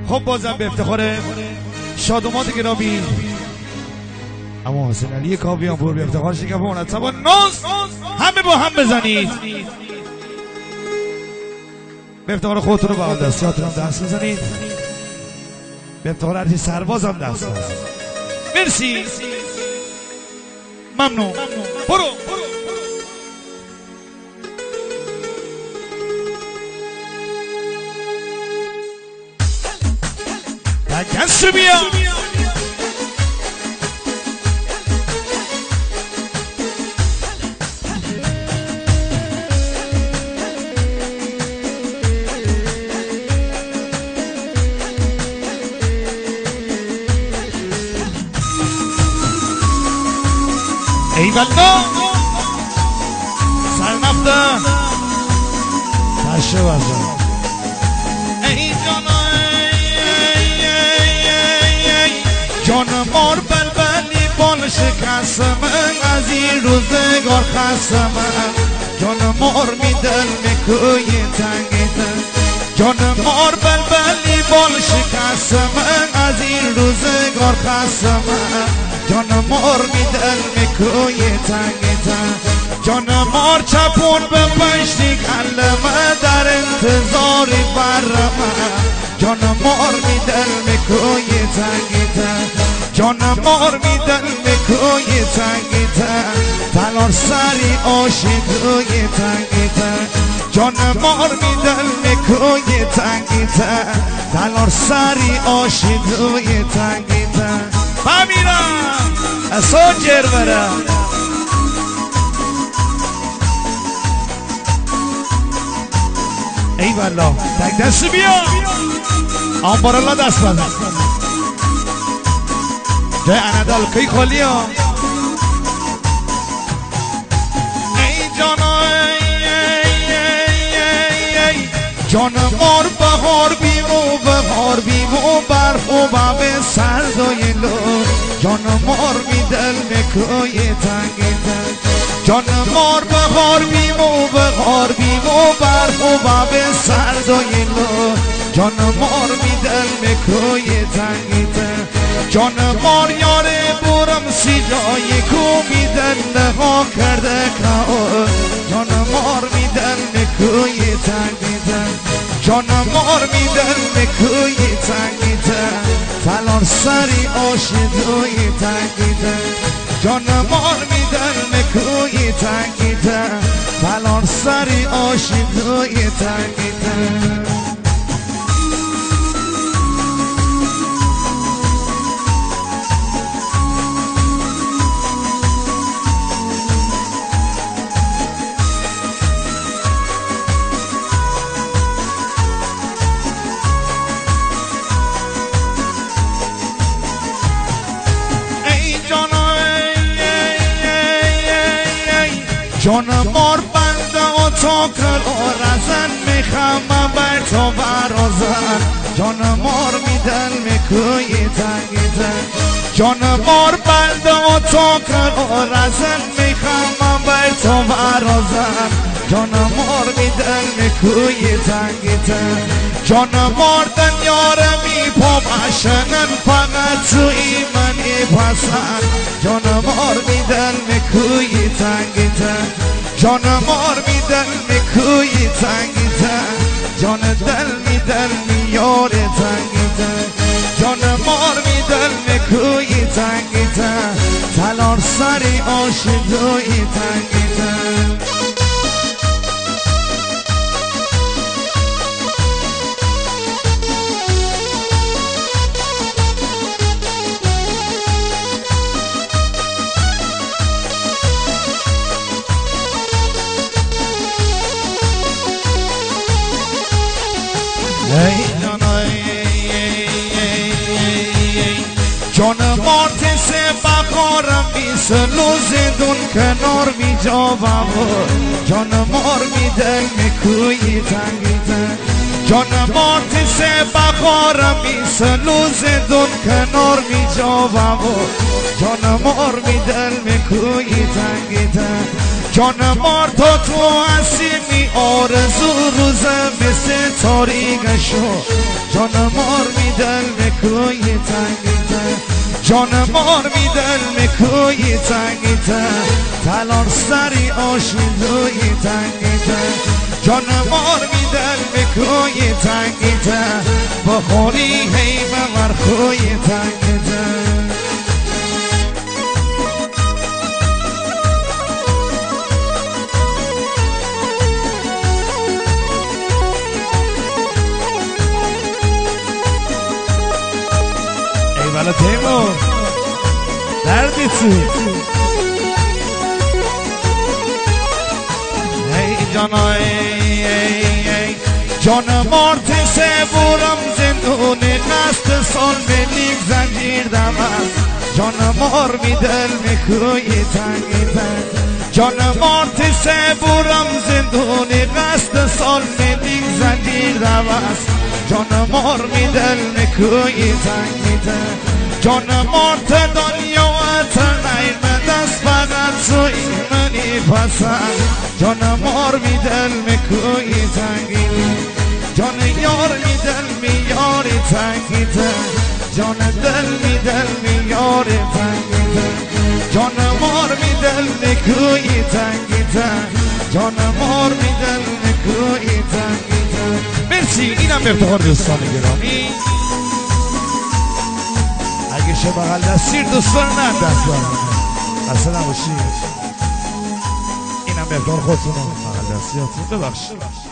خب بازم به افتخار شادومات گرامی اما حسین علی کاویان پور به افتخار شکف منصب و ناز همه با هم بزنید. به افتخار خودتون رو با هم دستیاتون هم دست بزنید. به افتخار هرچی سرباز هم دست بزنید. مرسی ممنون. برو دست بیا ای والله سرنفته تشه بازم ای جان مار بلبلی بال شکستم از این روزگار خستم جان مار می دل می کوی تنگیدم جان مار بلبلی بال شکستم از این روزگار خستم جان مار می دل می کوی تنگیدم جان مار چپون به پشتی کلمه در انتظاری برمه جان مار می دل می کوی تنگیدم جان مار می دل می کوی تنگیدم تلار سری آشیدوی تنگیدم جان مار می دل می کوی تنگیدم تلار سری آشیدوی تنگیدم بمیرم اصلا جرورم ای والله تک دست بیا آنبارالله دست بزن جای اندال کی خالی ها ای جانا ای جان مار بهار بیمو بهار بیمو برف و باب سردای لو جان مار می دل مکوی تنگیدن جان مار بهار بیمو بهار بیمو برف و باب سردای لو جان مار می دل مکوی تنگیدن جان مار یاره برم سی جای کو می دل ها کرده که جان مار می دل مکوی تنگیدن جان مار می دل مکوی تنگیدن فلان سری آشدوی تنگیدن جان مار می دل مکوی تنگیدن فلان سری آشدوی تنگیدن جان مار بنده و تا کل و رزن میخوام بر تو برازن جان مار میدل میکوی تنگیدن جان مار بنده و تا کل و رزن میخوام بر تو برازن جان مار میدل میکوی تنگیدن جان مار دنیاره می پا بشنن فقط تو ایمانی پسن جان مار میدل میکوی تنگیدن جان مار می دل می کوی تنگیدن جان دل می دل می یار تنگیدن جان مار می دل می کوی تنگیدن تلار سری آشدوی تنگیدن جان مار تسه بخارم بیس لوزدون کنار می جاوم جان مار می دل می کوی تنگیدن جان مار تسه بخارم بیس لوزدون کنار می جاوم جان مار می دل می کوی تنگیدن جان مار تو هستی می آرزو روزه مثل تاریک شو جان مار می دل مکوی تنگیده جان مار می دل مکوی تنگیده تلار سری آشیدوی تنگیده جان مار می دل مکوی تنگیده بخوری هی بمر خوی تنگیده ایوالا تیمور دردی تو ای جانای ای جان مارت سبورم زندون قصد سال بلیگ زنجیر دمست جان مار می دل میکوی تنگیدن جان مارت سبورم زندون قصد سال بلیگ زنجیر دمست جان مار می دل میکوی تنگیدن جان مارت دنیا و تنیر من دست فقط سوی منی پسند جان مار می دل میکوی تنگیدن جان یار می دل می یاری تنگیدن جان دل می دل می یاری تنگیدن جان مار می دل میکوی تنگیدن جان مار می دل میکوی تنگیدن مرسی اینم افتخار دوستان گرامی اگه شه بغل دستیر دوستان نه دست دارم اصلا نباشید اینم افتخار خودتون بغل دستیاتون ببخشید